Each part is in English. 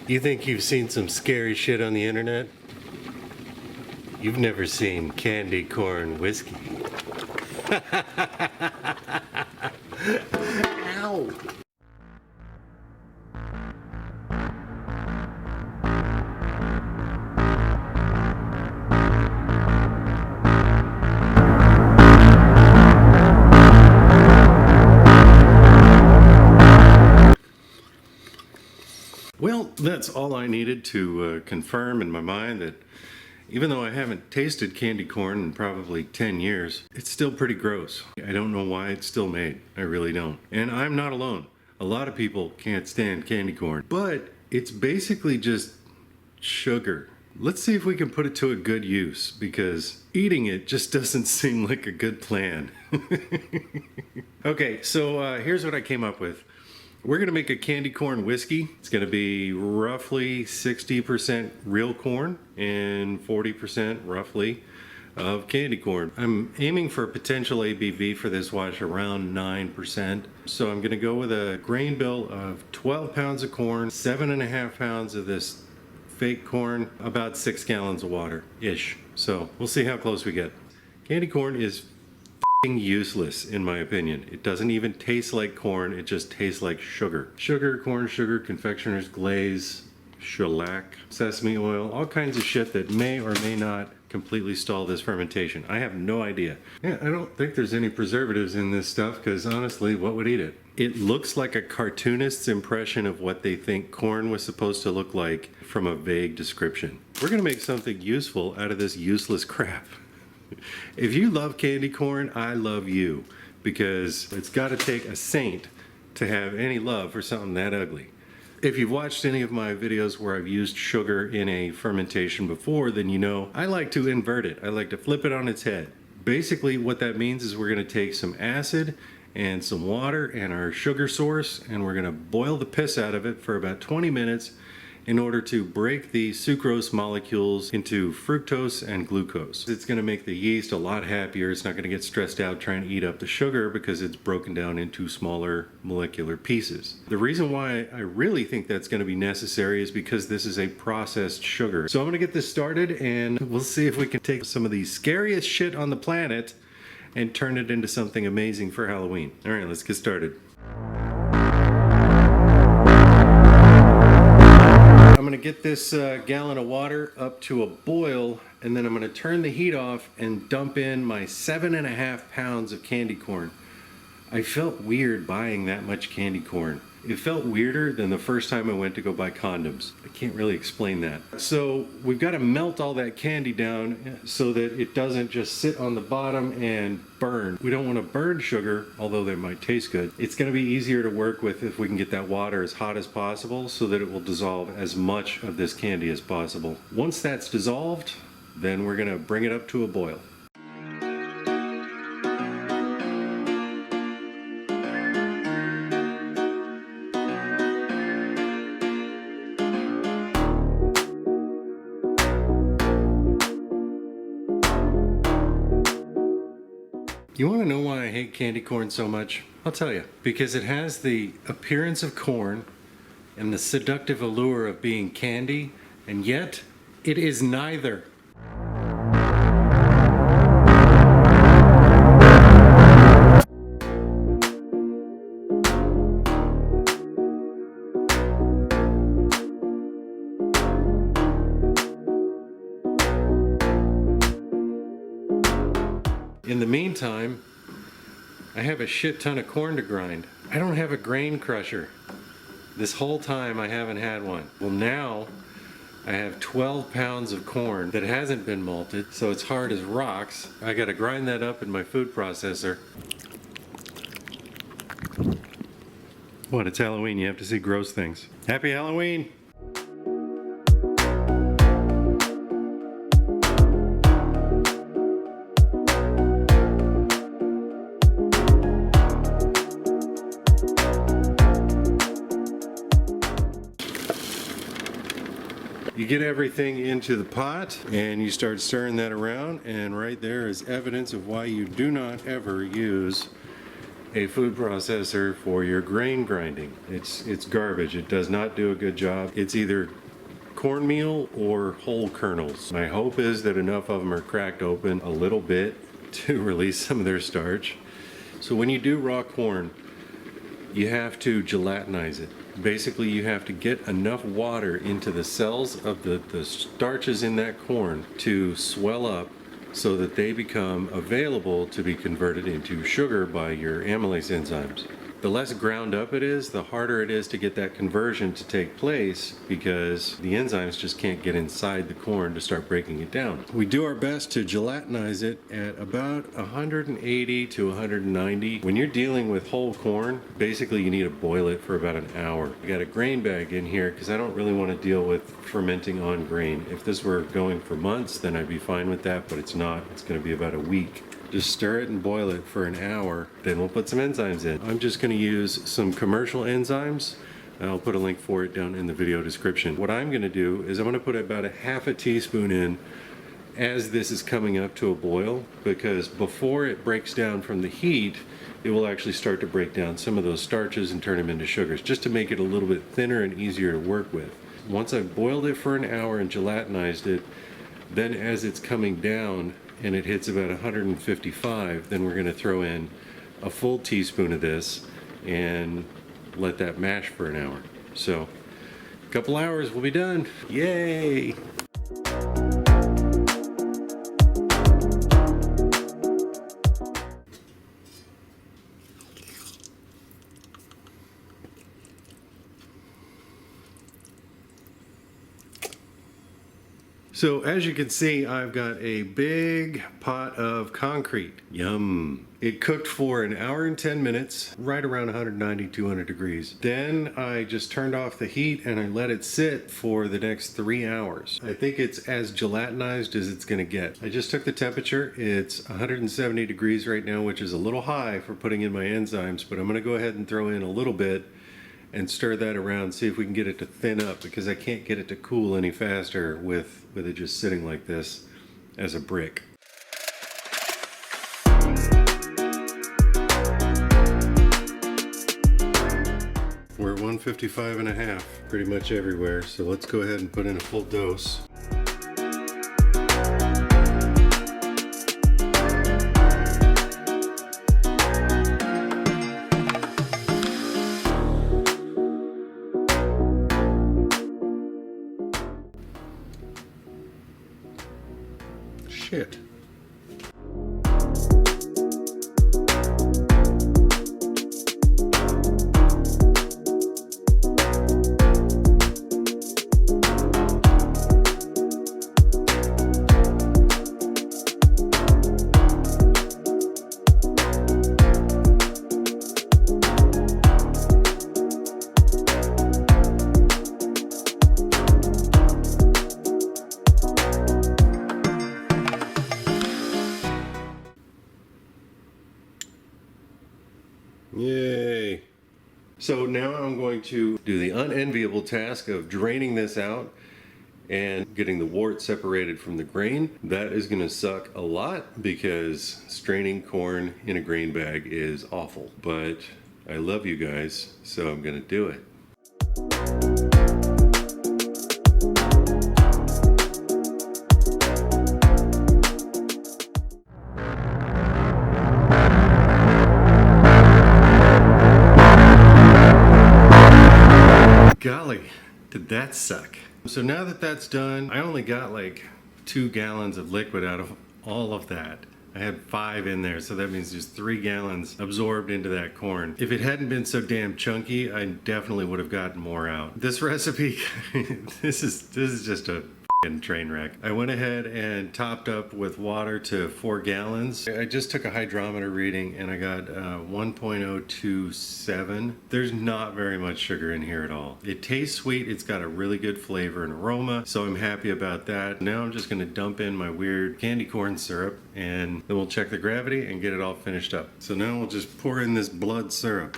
You think you've seen some scary shit on the internet? You've never seen candy corn whiskey. Ow! Well, that's all I needed to confirm in my mind that even though I haven't tasted candy corn in probably 10 years, it's still pretty gross. I don't know why it's still made. I really don't. And I'm not alone. A lot of people can't stand candy corn, but it's basically just sugar. Let's see if we can put it to a good use, because eating it just doesn't seem like a good plan. Okay, so here's what I came up with. We're gonna make a candy corn whiskey. It's gonna be roughly 60% real corn and 40% roughly of candy corn. I'm aiming for a potential ABV for this wash around 9%. So I'm gonna go with a grain bill of 12 pounds of corn, 7.5 pounds of this fake corn, about 6 gallons of water-ish. So we'll see how close we get. Candy corn is useless in my opinion. It doesn't even taste like corn, it just tastes like sugar. Sugar, corn sugar, confectioner's glaze, shellac, sesame oil, all kinds of shit that may or may not completely stall this fermentation. I have no idea. Yeah, I don't think there's any preservatives in this stuff because honestly, what would eat it? It looks like a cartoonist's impression of what they think corn was supposed to look like from a vague description. We're gonna make something useful out of this useless crap. If you love candy corn, I love you, because it's got to take a saint to have any love for something that ugly. If you've watched any of my videos where I've used sugar in a fermentation before, then you know I like to invert it. I like to flip it on its head. Basically what that means is we're going to take some acid and some water and our sugar source, and we're going to boil the piss out of it for about 20 minutes in order to break the sucrose molecules into fructose and glucose. It's gonna make the yeast a lot happier. It's not gonna get stressed out trying to eat up the sugar because it's broken down into smaller molecular pieces. The reason why I really think that's gonna be necessary is because this is a processed sugar. So I'm gonna get this started and we'll see if we can take some of the scariest shit on the planet and turn it into something amazing for Halloween. All right, let's get started. I'm gonna get this gallon of water up to a boil, and then I'm gonna turn the heat off and dump in my 7.5 pounds of candy corn. I felt weird buying that much candy corn. It felt weirder than the first time I went to go buy condoms. I can't really explain that. So we've got to melt all that candy down so that it doesn't just sit on the bottom and burn. We don't want to burn sugar, although that might taste good. It's going to be easier to work with if we can get that water as hot as possible so that it will dissolve as much of this candy as possible. Once that's dissolved, then we're going to bring it up to a boil. You want to know why I hate candy corn so much? I'll tell you. Because it has the appearance of corn and the seductive allure of being candy, and yet it is neither. In the meantime, I have a shit ton of corn to grind. I don't have a grain crusher. This whole time I haven't had one. Well, now I have 12 pounds of corn that hasn't been malted, so it's hard as rocks. I gotta grind that up in my food processor. What, it's Halloween, you have to see gross things. Happy Halloween! You get everything into the pot and you start stirring that around, and right there is evidence of why you do not ever use a food processor for your grain grinding. It's garbage. It does not do a good job. It's either cornmeal or whole kernels. My hope is that enough of them are cracked open a little bit to release some of their starch. So when you do raw corn, you have to gelatinize it. Basically, you have to get enough water into the cells of the starches in that corn to swell up so that they become available to be converted into sugar by your amylase enzymes. The less ground up it is, the harder it is to get that conversion to take place because the enzymes just can't get inside the corn to start breaking it down. We do our best to gelatinize it at about 180 to 190. When you're dealing with whole corn, basically you need to boil it for about an hour. I got a grain bag in here because I don't really want to deal with fermenting on grain. If this were going for months, then I'd be fine with that, but it's not. It's going to be about a week. Just stir it and boil it for an hour, then we'll put some enzymes in. I'm just going to use some commercial enzymes. I'll put a link for it down in the video description. What I'm going to do is I'm going to put about a half a teaspoon in as this is coming up to a boil, because before it breaks down from the heat, it will actually start to break down some of those starches and turn them into sugars, just to make it a little bit thinner and easier to work with. Once I've boiled it for an hour and gelatinized it, then as it's coming down and it hits about 155, then we're going to throw in a full teaspoon of this and let that mash for an hour. So a couple hours, we'll be done. Yay! So as you can see, I've got a big pot of concrete. Yum. It cooked for an hour and 10 minutes, right around 190, 200 degrees. Then I just turned off the heat and I let it sit for the next 3 hours. I think it's as gelatinized as it's gonna get. I just took the temperature. It's 170 degrees right now, which is a little high for putting in my enzymes, but I'm gonna go ahead and throw in a little bit and stir that around, see if we can get it to thin up, because I can't get it to cool any faster with it just sitting like this as a brick. We're at 155 and a half pretty much everywhere, so let's go ahead and put in a full dose. Shit. Yay! So now I'm going to do the unenviable task of draining this out and getting the wort separated from the grain. That is going to suck a lot because straining corn in a grain bag is awful. But I love you guys, so I'm going to do it. Golly, did that suck. So now that that's done, I only got like 2 gallons of liquid out of all of that. I had 5 in there, so that means there's 3 gallons absorbed into that corn. If it hadn't been so damn chunky, I definitely would have gotten more out. This recipe, this is just a train wreck. I went ahead and topped up with water to 4 gallons. I just took a hydrometer reading and I got 1.027. There's not very much sugar in here at all. It tastes sweet. It's got a really good flavor and aroma, so I'm happy about that. Now I'm just going to dump in my weird candy corn syrup and then we'll check the gravity and get it all finished up. So now we'll just pour in this blood syrup.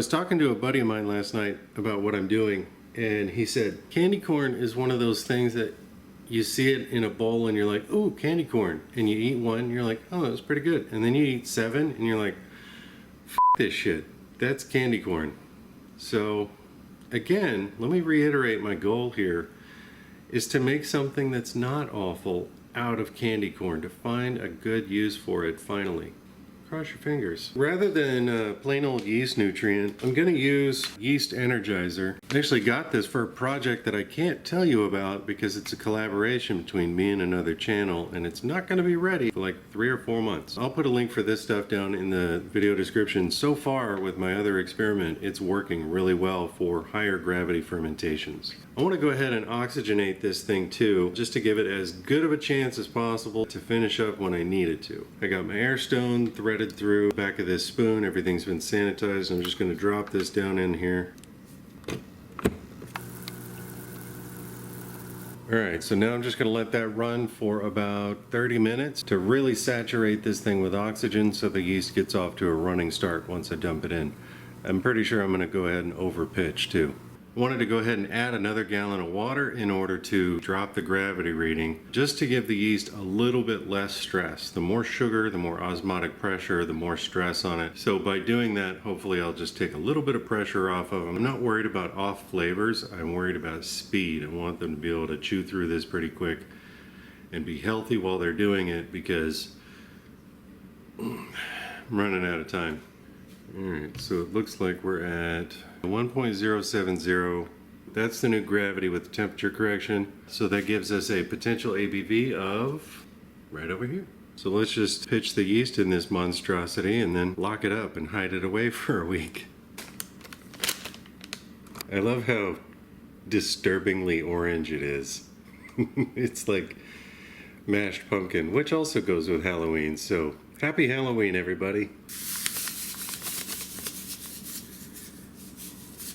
was talking to a buddy of mine last night about what I'm doing, and he said candy corn is one of those things that you see it in a bowl and you're like, oh, candy corn, and you eat one and you're like, oh, that was pretty good, and then you eat 7 and you're like, f this shit, that's candy corn. So again, let me reiterate, my goal here is to make something that's not awful out of candy corn, to find a good use for it finally. Cross your fingers. Rather than plain old yeast nutrient, I'm going to use yeast energizer. I actually got this for a project that I can't tell you about because it's a collaboration between me and another channel, and it's not going to be ready for like 3 or 4 months. I'll put a link for this stuff down in the video description. So far with my other experiment, it's working really well for higher gravity fermentations. I want to go ahead and oxygenate this thing too, just to give it as good of a chance as possible to finish up when I need it to. I got my air stone threaded through the back of this spoon. Everything's been sanitized. I'm just going to drop this down in here. Alright, so now I'm just going to let that run for about 30 minutes to really saturate this thing with oxygen so the yeast gets off to a running start once I dump it in. I'm pretty sure I'm going to go ahead and over pitch too. I wanted to go ahead and add another gallon of water in order to drop the gravity reading, just to give the yeast a little bit less stress. The more sugar, the more osmotic pressure, the more stress on it. So by doing that, hopefully I'll just take a little bit of pressure off of them. I'm not worried about off flavors, I'm worried about speed. I want them to be able to chew through this pretty quick and be healthy while they're doing it, because I'm running out of time. Alright, so it looks like we're at 1.070. That's the new gravity with temperature correction. So that gives us a potential ABV of right over here. So let's just pitch the yeast in this monstrosity and then lock it up and hide it away for a week. I love how disturbingly orange it is. It's like mashed pumpkin, which also goes with Halloween. So happy Halloween, everybody.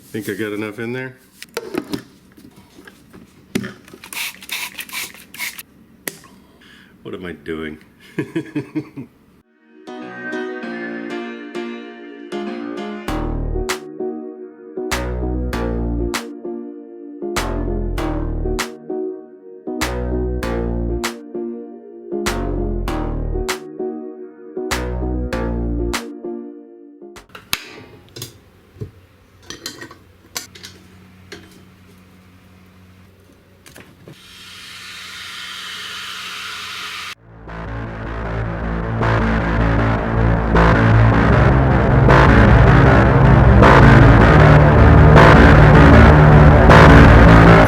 Think I got enough in there? What am I doing?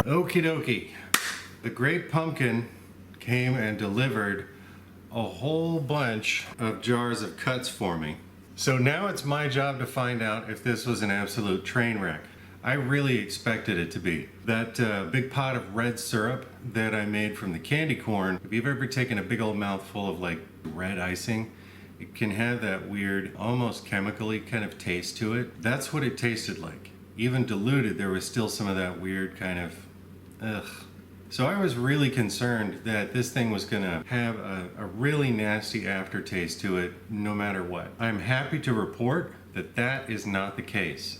Okie dokie. The Great Pumpkin came and delivered a whole bunch of jars of cuts for me. So now it's my job to find out if this was an absolute train wreck. I really expected it to be. That big pot of red syrup that I made from the candy corn, if you've ever taken a big old mouthful of like red icing, it can have that weird, almost chemically kind of taste to it. That's what it tasted like. Even diluted, there was still some of that weird kind of ugh. So I was really concerned that this thing was gonna have a really nasty aftertaste to it no matter what. I'm happy to report that that is not the case.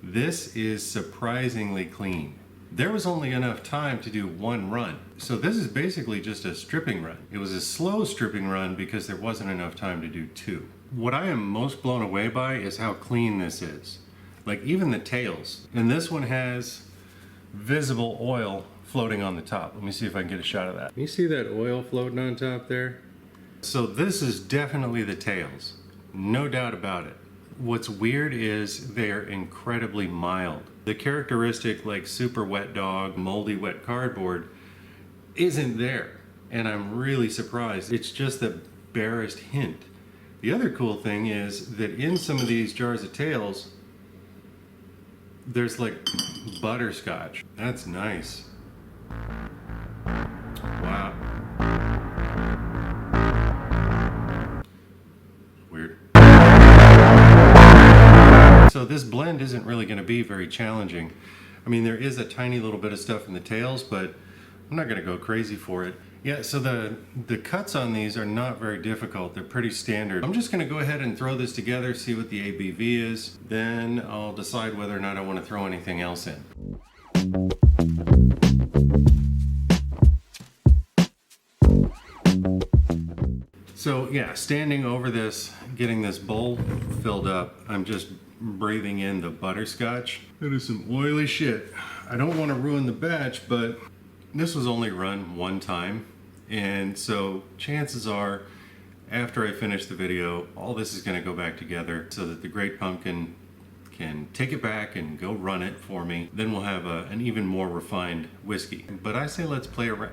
This is surprisingly clean. There was only enough time to do one run. So this is basically just a stripping run. It was a slow stripping run because there wasn't enough time to do 2. What I am most blown away by is how clean this is. Like even the tails. And this one has visible oil floating on the top. Let me see if I can get a shot of that. You see that oil floating on top there? So this is definitely the tails. No doubt about it. What's weird is they're incredibly mild. The characteristic like super wet dog, moldy wet cardboard isn't there. And I'm really surprised. It's just the barest hint. The other cool thing is that in some of these jars of tails, there's like butterscotch. That's nice. Wow. Weird. So this blend isn't really going to be very challenging. I mean, there is a tiny little bit of stuff in the tails, but I'm not going to go crazy for it. Yeah, so the cuts on these are not very difficult. They're pretty standard. I'm just going to go ahead and throw this together, see what the ABV is. Then I'll decide whether or not I want to throw anything else in. So yeah, standing over this, getting this bowl filled up, I'm just breathing in the butterscotch. That is some oily shit. I don't want to ruin the batch, but this was only run one time. And so chances are, after I finish the video, all this is going to go back together so that the Great Pumpkin can take it back and go run it for me. Then we'll have an even more refined whiskey. But I say let's play around.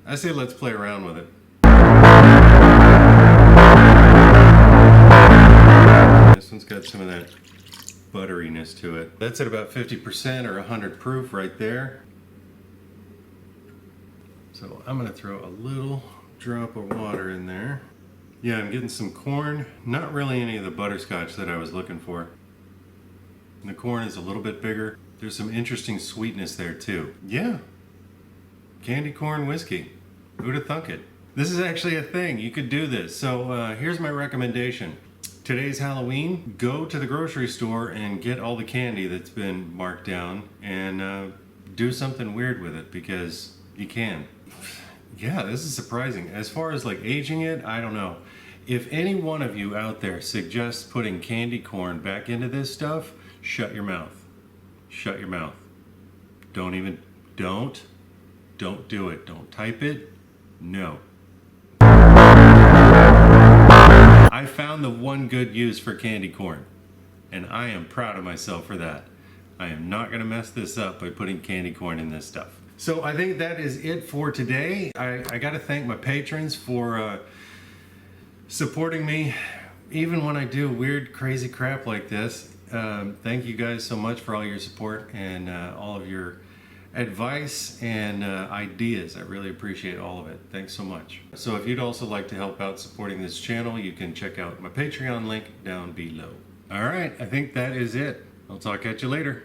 I say let's play around with it. This one's got some of that butteriness to it. That's at about 50% or 100 proof right there. So I'm gonna throw a little drop of water in there. Yeah, I'm getting some corn. Not really any of the butterscotch that I was looking for. And the corn is a little bit bigger. There's some interesting sweetness there too. Yeah, candy corn whiskey. Who'd have thunk it? This is actually a thing. You could do this. So here's my recommendation. Today's Halloween. Go to the grocery store and get all the candy that's been marked down and do something weird with it because you can. Yeah, this is surprising. As far as like aging it, I don't know. If any one of you out there suggests putting candy corn back into this stuff, shut your mouth. Shut your mouth. Don't do it. Don't type it. No. I found the one good use for candy corn, and I am proud of myself for that. I am not going to mess this up by putting candy corn in this stuff. So I think that is it for today. I got to thank my patrons for supporting me, even when I do weird, crazy crap like this. Thank you guys so much for all your support and all of your advice and ideas. I really appreciate all of it. Thanks so much. So if you'd also like to help out supporting this channel, you can check out my Patreon link down below. All right, I think that is it. I'll talk at you later.